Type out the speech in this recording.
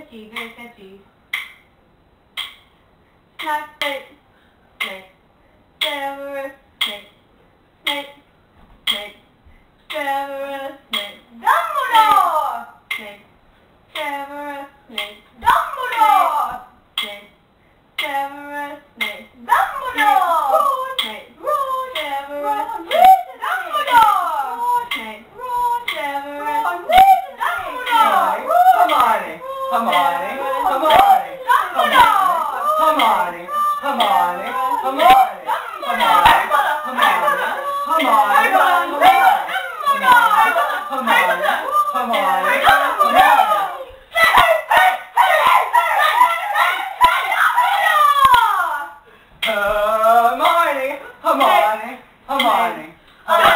sketchy, very sketchy. Snack, snake, snake, Severus, snake, snake, snake, Severus, snake, Dumbledore! snake, Severus, snake, Dumbledore! snake, Severus, snake, Dumbledore! snake, Ron! Severus, Ron! snake, Dumbledore! snake, Ron! Severus, Ron! snake, Dumbledore! Hermione, Hermione, Hermione, Hermione, Hermione, Hermione, Hermione, Hermione, Hermione.